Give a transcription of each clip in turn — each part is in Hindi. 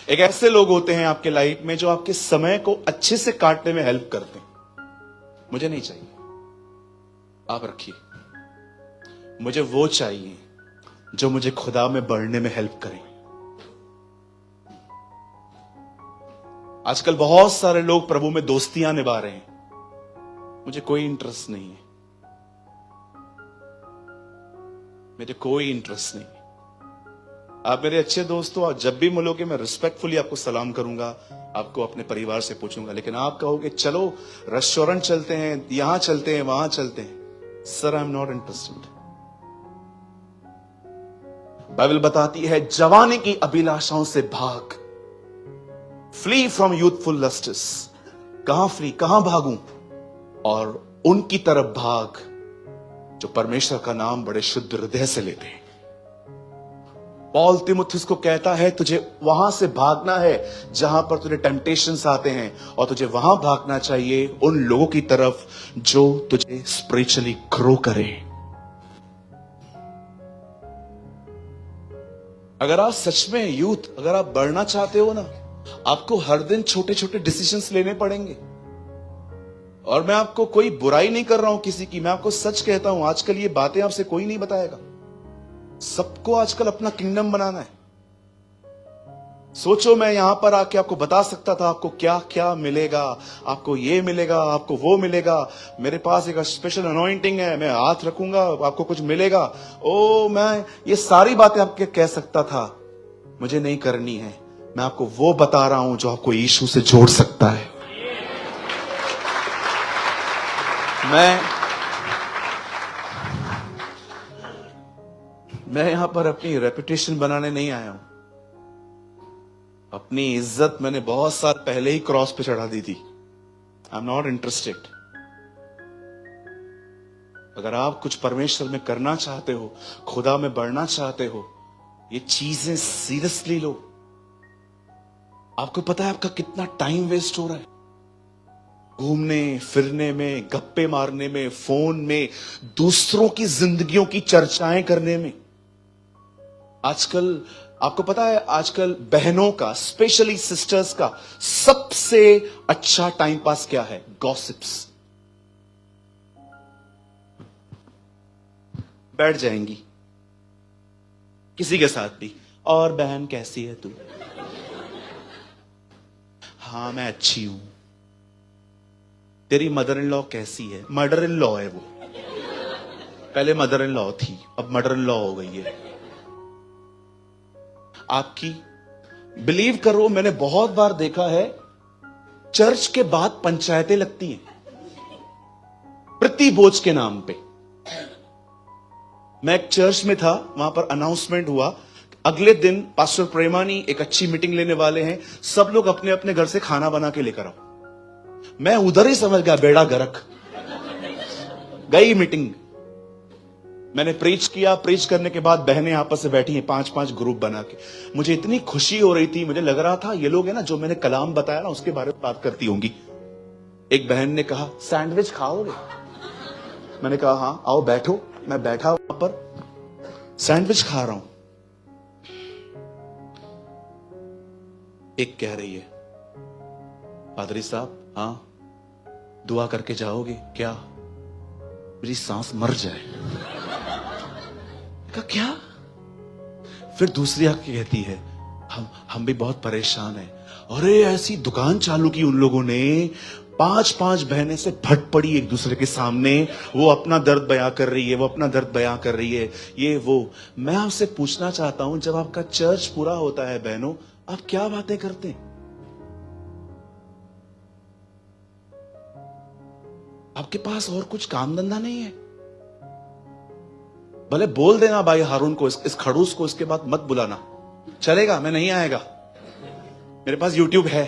एक ऐसे लोग होते हैं आपके लाइफ में जो आपके समय को अच्छे से काटने में हेल्प करते हैं। मुझे नहीं चाहिए, आप रखिए। मुझे वो चाहिए जो मुझे खुदा में बढ़ने में हेल्प करे। आजकल बहुत सारे लोग प्रभु में दोस्तियां निभा रहे हैं, मुझे कोई इंटरेस्ट नहीं है, मुझे कोई इंटरेस्ट नहीं है। आप मेरे अच्छे दोस्त हो, जब भी मिलोगे मैं रिस्पेक्टफुली आपको सलाम करूंगा, आपको अपने परिवार से पूछूंगा। लेकिन आप कहोगे चलो रेस्टोरेंट चलते हैं, यहां चलते हैं, वहां चलते हैं, sir I am not interested. Bible बताती है जवानी की अभिलाषाओं से भाग, फ्ली फ्रॉम यूथफुल लस्ट्स। कहां फ्ली, कहां भागूं? और उनकी तरफ भाग जो परमेश्वर का नाम बड़े शुद्ध हृदय से लेते हैं। पॉल तिमुथियुस को कहता है तुझे वहां से भागना है जहां पर तुझे टेम्पटेशंस आते हैं, और तुझे वहां भागना चाहिए उन लोगों की तरफ जो तुझे स्पिरिचुअली ग्रो करे। अगर आप सच में यूथ, अगर आप बढ़ना चाहते हो ना, आपको हर दिन छोटे छोटे डिसीजंस लेने पड़ेंगे। और मैं आपको कोई बुराई नहीं कर रहा हूं किसी की, मैं आपको सच कहता हूं, आजकल ये बातें आपसे कोई नहीं बताएगा। सबको आजकल अपना किंगडम बनाना है। सोचो मैं यहां पर आके आपको बता सकता था आपको क्या क्या मिलेगा, आपको ये मिलेगा, आपको वो मिलेगा, मेरे पास एक स्पेशल अनॉइंटिंग है, मैं हाथ रखूंगा आपको कुछ मिलेगा। ओ, मैं ये सारी बातें आपके कह सकता था, मुझे नहीं करनी है। मैं आपको वो बता रहा हूं जो आपको यीशु से जोड़ सकता है। मैं यहां पर अपनी रेपुटेशन बनाने नहीं आया हूं। अपनी इज्जत मैंने बहुत साल पहले ही क्रॉस पे चढ़ा दी थी। I am not interested. अगर आप कुछ परमेश्वर में करना चाहते हो, खुदा में बढ़ना चाहते हो, ये चीजें सीरियसली लो। आपको पता है आपका कितना टाइम वेस्ट हो रहा है घूमने फिरने में, गप्पे मारने में, फोन में, दूसरों की जिंदगियों की चर्चाएं करने में। आजकल आपको पता है, आजकल बहनों का, स्पेशली सिस्टर्स का सबसे अच्छा टाइम पास क्या है? गॉसिप्स। बैठ जाएंगी किसी के साथ भी, और बहन कैसी है तू? हाँ मैं अच्छी हूं। तेरी मदर इन लॉ कैसी है? मदर इन लॉ है वो, पहले मदर इन लॉ थी, अब मदर इन लॉ हो गई है आपकी। बिलीव करो, मैंने बहुत बार देखा है, चर्च के बाद पंचायतें लगती हैं प्रति बोझ के नाम पे। मैं एक चर्च में था, वहां पर अनाउंसमेंट हुआ, अगले दिन पास्टर प्रेमानी एक अच्छी मीटिंग लेने वाले हैं, सब लोग अपने अपने घर से खाना बना के लेकर आओ। मैं उधर ही समझ गया बेड़ा गर्क, गई मीटिंग। मैंने प्रीच किया, प्रीच करने के बाद बहनें आपस से बैठी हैं 5-5 ग्रुप बना के। मुझे इतनी खुशी हो रही थी, मुझे लग रहा था ये लोग है ना जो मैंने कलाम बताया ना उसके बारे में बात करती होंगी। एक बहन ने कहा सैंडविच खाओगे? मैंने कहा हाँ आओ बैठो। मैं बैठा वहां पर सैंडविच खा रहा हूं। एक कह रही है पादरी साहब, हाँ दुआ करके जाओगे क्या? मेरी सांस मर जाए। क्या? फिर दूसरी आके कहती है हम भी बहुत परेशान हैं। अरे ऐसी दुकान चालू की उन लोगों ने, 5-5 बहनें से भट पड़ी एक दूसरे के सामने, वो अपना दर्द बयां कर रही है, वो अपना दर्द बयां कर रही है, ये वो। मैं आपसे पूछना चाहता हूं, जब आपका चर्च पूरा होता है बहनों, आप क्या बातें करते हैं? आपके पास और कुछ काम धंधा नहीं है? भले बोल देना भाई हारून को, इस खड़ूस को इसके बाद मत बुलाना, चलेगा, मैं नहीं आएगा, मेरे पास यूट्यूब है।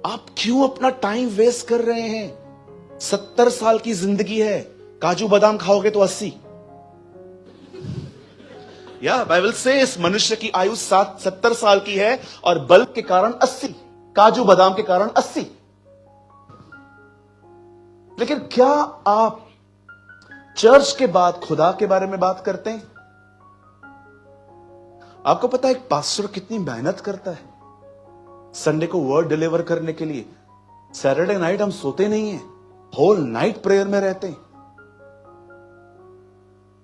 आप क्यों अपना टाइम वेस्ट कर रहे हैं? 70 साल की जिंदगी है, काजू बादाम खाओगे तो 80। या बाइबल से इस मनुष्य की आयु 70 साल की है, और बल्ब के कारण 80, काजू बादाम के कारण 80। लेकिन क्या आप चर्च के बाद खुदा के बारे में बात करते हैं? आपको पता है एक पास्टर कितनी मेहनत करता है संडे को वर्ड डिलीवर करने के लिए? सैटरडे नाइट हम सोते नहीं हैं, होल नाइट प्रेयर में रहते हैं।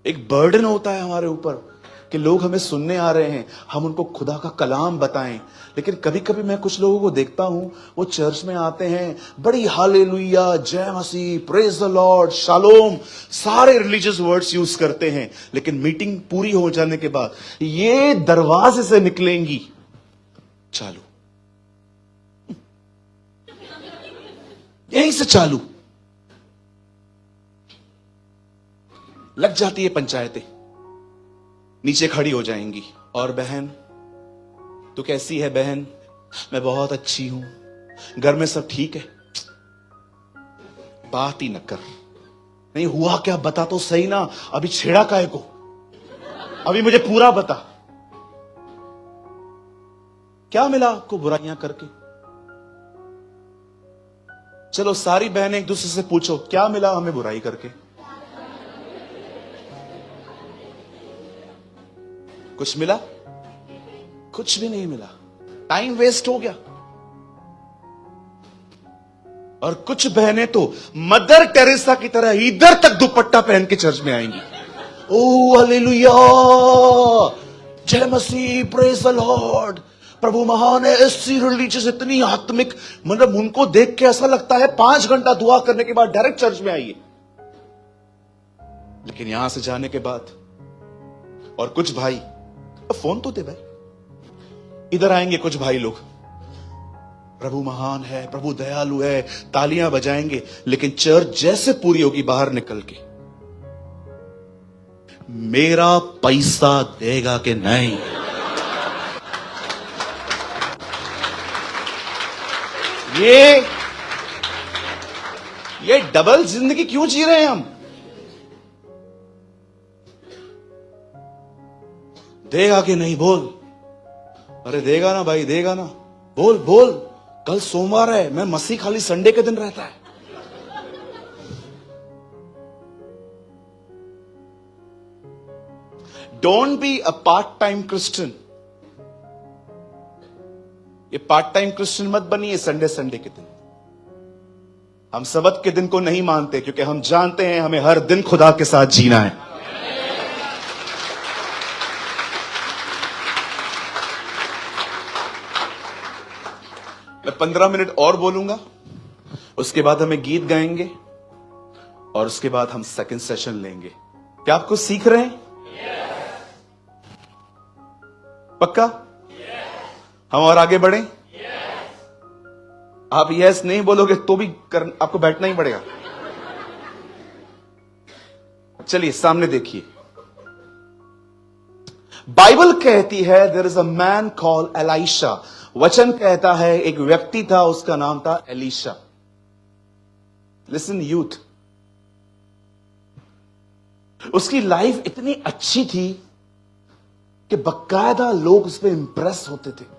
एक बर्डन होता है हमारे ऊपर कि लोग हमें सुनने आ रहे हैं, हम उनको खुदा का कलाम बताएं। लेकिन कभी कभी मैं कुछ लोगों को देखता हूं, वो चर्च में आते हैं, बड़ी हालेलुया, जय मसीह, प्रेज द लॉर्ड, शालोम, सारे रिलीजियस वर्ड्स यूज करते हैं, लेकिन मीटिंग पूरी हो जाने के बाद ये दरवाजे से निकलेंगी चालू, यहीं से चालू लग जाती है पंचायतें, नीचे खड़ी हो जाएंगी। और बहन तू कैसी है बहन? मैं बहुत अच्छी हूं, घर में सब ठीक है। बात ही न कर, नहीं हुआ क्या बता तो सही ना, अभी छेड़ा काहे को, अभी मुझे पूरा बता, क्या मिला आपको बुराइयां करके? चलो सारी बहनें एक दूसरे से पूछो, क्या मिला हमें बुराई करके? कुछ मिला? कुछ भी नहीं मिला, टाइम वेस्ट हो गया। और कुछ बहनें तो मदर टेरेसा की तरह इधर तक दुपट्टा पहन के चर्च में आएंगी। ओ हालेलुया, जय मसीह, प्रेज द लॉर्ड, प्रभु महान है। ऐसी रिलीजियस, इतनी आत्मिक, मतलब उनको देख के ऐसा लगता है 5 घंटा दुआ करने के बाद डायरेक्ट चर्च में आइए। लेकिन यहां से जाने के बाद, और कुछ भाई, फोन तो दे भाई, इधर आएंगे कुछ भाई लोग, प्रभु महान है, प्रभु दयालु है, तालियां बजाएंगे, लेकिन चर्च जैसे पूरी होगी बाहर निकल के, मेरा पैसा देगा कि नहीं? ये डबल जिंदगी क्यों जी रहे हैं हम? देगा कि नहीं बोल? अरे देगा ना भाई, देगा ना, बोल बोल। कल सोमवार है, मैं मसीह खाली संडे के दिन रहता है। Don't be a part time Christian. ये पार्ट टाइम क्रिश्चियन मत बनिए संडे संडे के दिन। हम सबत के दिन को नहीं मानते, क्योंकि हम जानते हैं हमें हर दिन खुदा के साथ जीना है। मैं 15 मिनट और बोलूंगा, उसके बाद हमें गीत गाएंगे, और उसके बाद हम सेकंड सेशन लेंगे। क्या आप कुछ सीख रहे हैं? पक्का? हम और आगे बढ़ें? आप यस नहीं बोलोगे तो भी आपको बैठना ही पड़ेगा। चलिए सामने देखिए, बाइबल कहती है there is a man called Elisha. वचन कहता है एक व्यक्ति था, उसका नाम था एलीशा। लिसन यूथ, उसकी लाइफ इतनी अच्छी थी कि बकायदा लोग उस पर इंप्रेस होते थे।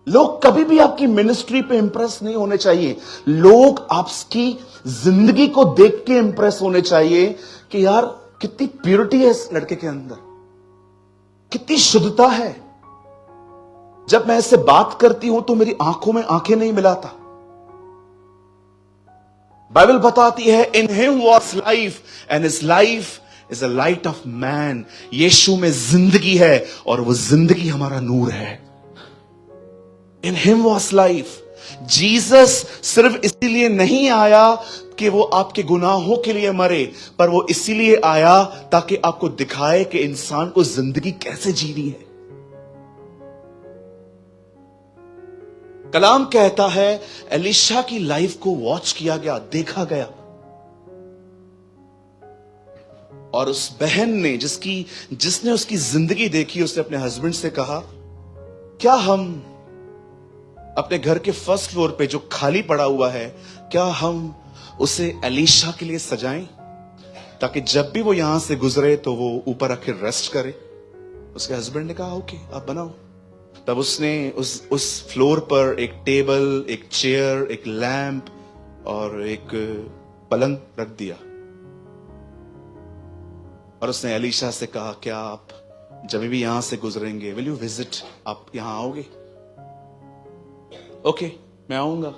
लोग कभी भी आपकी मिनिस्ट्री पे इंप्रेस नहीं होने चाहिए, लोग आपकी जिंदगी को देख के इंप्रेस होने चाहिए कि यार कितनी प्योरिटी है इस लड़के के अंदर, कितनी शुद्धता है। जब मैं इससे बात करती हूं तो मेरी आंखों में आंखें नहीं मिलाता। बाइबल बताती है in him was life and his life is a light of man. यीशु में जिंदगी है और वो जिंदगी हमारा नूर है। In him was life. Jesus सिर्फ इसीलिए नहीं आया कि वो आपके गुनाहों के लिए मरे, पर वो इसीलिए आया ताकि आपको दिखाए कि इंसान को जिंदगी कैसे जीनी है। कलाम कहता है एलीशा की लाइफ को वॉच किया गया, देखा गया, और उस बहन ने जिसने उसकी जिंदगी देखी, उसने अपने हस्बैंड से कहा, क्या हम अपने घर के फर्स्ट फ्लोर पे जो खाली पड़ा हुआ है, क्या हम उसे एलीशा के लिए सजाएं, ताकि जब भी वो यहां से गुजरे तो वो ऊपर आके रेस्ट करे। उसके हस्बैंड ने कहा ओके आप बनाओ। तब उसने उस फ्लोर पर एक टेबल, एक चेयर, एक लैंप और एक पलंग रख दिया, और उसने एलीशा से कहा क्या आप जब भी यहां से गुजरेंगे, विल यू विजिट, आप यहां आओगे? ओके, मैं आऊंगा।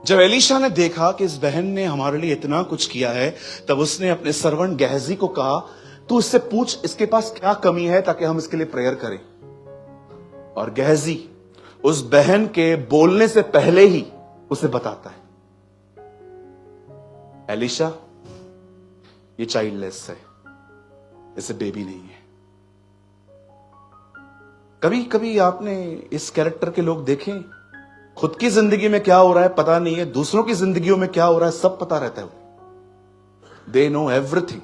जब एलीशा ने देखा कि इस बहन ने हमारे लिए इतना कुछ किया है, तब उसने अपने सर्वेंट गेहजी को कहा, तू इससे पूछ इसके पास क्या कमी है ताकि हम इसके लिए प्रेयर करें। और गेहजी उस बहन के बोलने से पहले ही उसे बताता है, एलीशा ये चाइल्डलेस है, इसे बेबी नहीं है। कभी कभी आपने इस कैरेक्टर के लोग देखे, खुद की जिंदगी में क्या हो रहा है पता नहीं है, दूसरों की जिंदगियों में क्या हो रहा है सब पता रहता है। They know everything.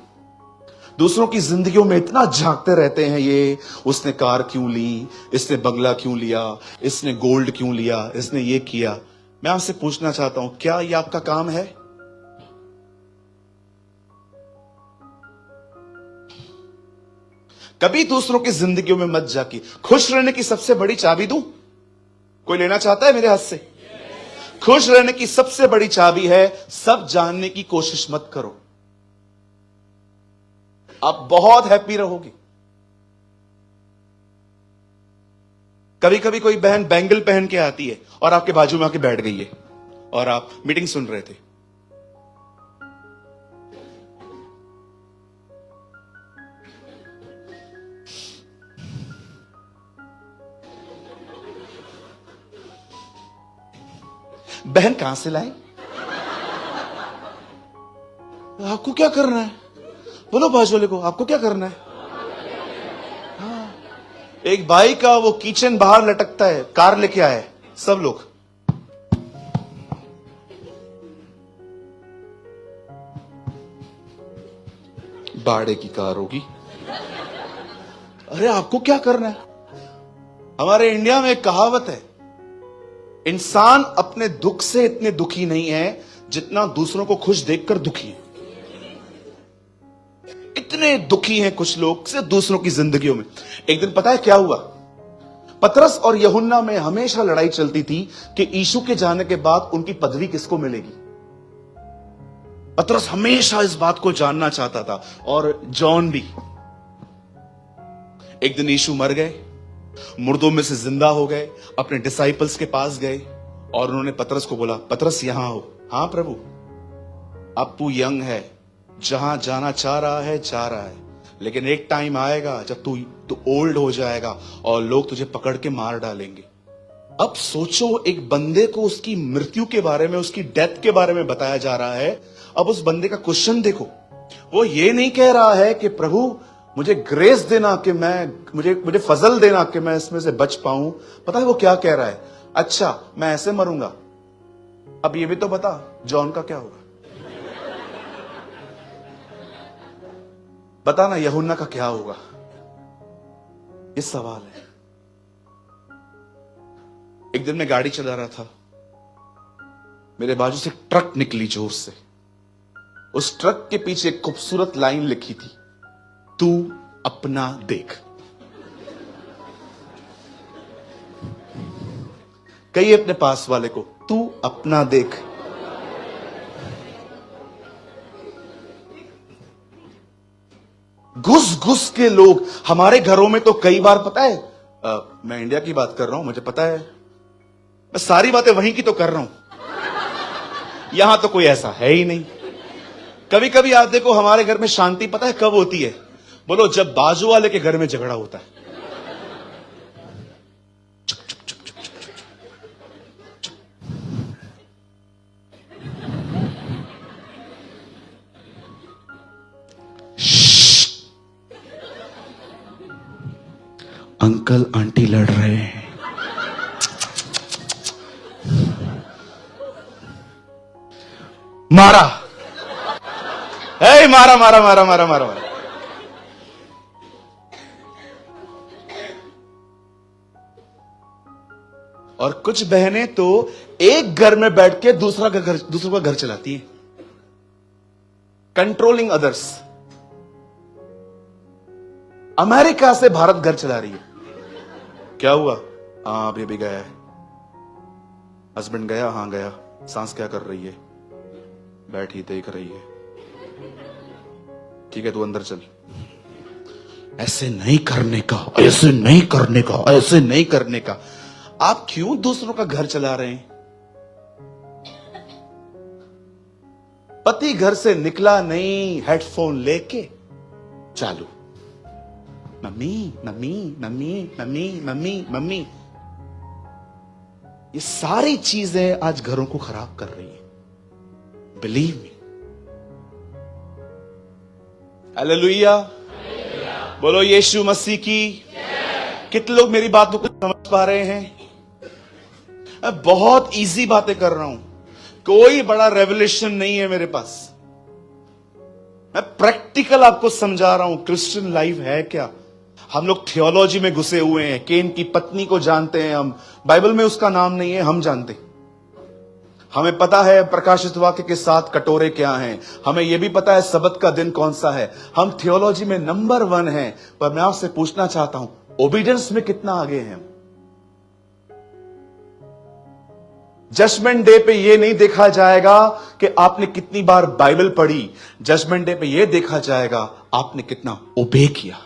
दूसरों की जिंदगियों में इतना झांकते रहते हैं, ये उसने कार क्यों ली, इसने बंगला क्यों लिया, इसने गोल्ड क्यों लिया, इसने ये किया। मैं आपसे पूछना चाहता हूं, क्या ये आपका काम है? कभी दूसरों की जिंदगियों में मत जाके। खुश रहने की सबसे बड़ी चाबी दूं? कोई लेना चाहता है मेरे हाथ से? खुश रहने की सबसे बड़ी चाबी है, सब जानने की कोशिश मत करो, आप बहुत हैप्पी रहोगे। कभी कभी कोई बहन बैंगल पहन के आती है और आपके बाजू में आके बैठ गई है और आप मीटिंग सुन रहे थे। बहन कहां से लाए? आपको क्या करना है? बोलो बाजू वाले को, आपको क्या करना है? हाँ। एक भाई का वो किचन बाहर लटकता है, कार लेके आए सब लोग। बाड़े की कार होगी। अरे आपको क्या करना है? हमारे इंडिया में एक कहावत है, इंसान अपने दुख से इतने दुखी नहीं है जितना दूसरों को खुश देखकर दुखी है। इतने दुखी हैं कुछ लोग से दूसरों की जिंदगियों में। एक दिन पता है क्या हुआ? पतरस और यूहन्ना में हमेशा लड़ाई चलती थी कि यीशु के जाने के बाद उनकी पदवी किसको मिलेगी। पतरस हमेशा इस बात को जानना चाहता था, और जॉन भी। एक दिन यीशु मर गए, मुर्दों में से जिंदा हो गए, अपने डिसाइपल्स के पास गए और उन्होंने पतरस को बोला, पतरस यहां हो। हाँ प्रभु। अब तू यंग है, जहां जाना चाह रहा है जा रहा है, लेकिन एक टाइम आएगा जब तू ओल्ड हो जाएगा और लोग तुझे पकड़ के मार डालेंगे। अब सोचो, एक बंदे को उसकी मृत्यु के बारे में, उसकी डेथ के बारे में बताया जा रहा है। अब उस बंदे का क्वेश्चन देखो, वो ये नहीं कह रहा है कि प्रभु मुझे ग्रेस देना, कि मुझे फजल देना कि मैं इसमें से बच पाऊं। पता है वो क्या कह रहा है? अच्छा मैं ऐसे मरूंगा, अब ये भी तो बता जॉन का क्या होगा। बता ना यूहन्ना का क्या होगा। ये सवाल है। एक दिन मैं गाड़ी चला रहा था, मेरे बाजू से ट्रक निकली जोर से। उस ट्रक के पीछे एक खूबसूरत लाइन लिखी थी, तू अपना देख। कहिए अपने पास वाले को, तू अपना देख। घुस घुस के लोग हमारे घरों में तो कई बार, पता है, मैं इंडिया की बात कर रहा हूं, मुझे पता है, मैं सारी बातें वहीं की तो कर रहा हूं, यहां तो कोई ऐसा है ही नहीं। कभी कभी आप देखो, हमारे घर में शांति पता है कब होती है? बोलो, जब बाजू वाले के घर में झगड़ा होता है। चुप चुप चुप चुप चुप चुप चुप। अंकल आंटी लड़ रहे हैं। मारा, मारा मारा मारा मारा मारा मारा। और कुछ बहनें तो एक घर में बैठ के दूसरों का घर चलाती हैं, कंट्रोलिंग अदर्स। अमेरिका से भारत घर चला रही है। क्या हुआ? हाँ बेबी गया है। हस्बैंड गया? हाँ गया। सांस क्या कर रही है? बैठी देख रही है। ठीक है तू अंदर चल। ऐसे नहीं करने का, ऐसे नहीं करने का, ऐसे नहीं करने का। आप क्यों दूसरों का घर चला रहे हैं? पति घर से निकला नहीं, हेडफोन लेके चालू, mummy mummy mummy mummy mummy mummy. ये सारी चीजें आज घरों को खराब कर रही हैं। Believe me. हालेलुया, बोलो यीशु मसीह की। कितने लोग मेरी बातों को समझ पा रहे हैं? मैं बहुत इजी बातें कर रहा हूं, कोई बड़ा रेवलेशन नहीं है मेरे पास। मैं प्रैक्टिकल आपको समझा रहा हूं क्रिश्चियन लाइफ है क्या। हम लोग थियोलॉजी में घुसे हुए हैं। केन की पत्नी को जानते हैं हम, बाइबल में उसका नाम नहीं है, हम जानते हैं। हमें पता है प्रकाशित वाक्य के 7 कटोरे क्या हैं, हमें यह भी पता है सबत का दिन कौन सा है। हम थियोलॉजी में नंबर 1 हैं। पर मैं आपसे पूछना चाहता हूं, ओबीडियंस में कितना आगे हैं? जजमेंट डे पे यह नहीं देखा जाएगा कि आपने कितनी बार बाइबल पढ़ी, जजमेंट डे पे यह देखा जाएगा आपने कितना ओबे किया।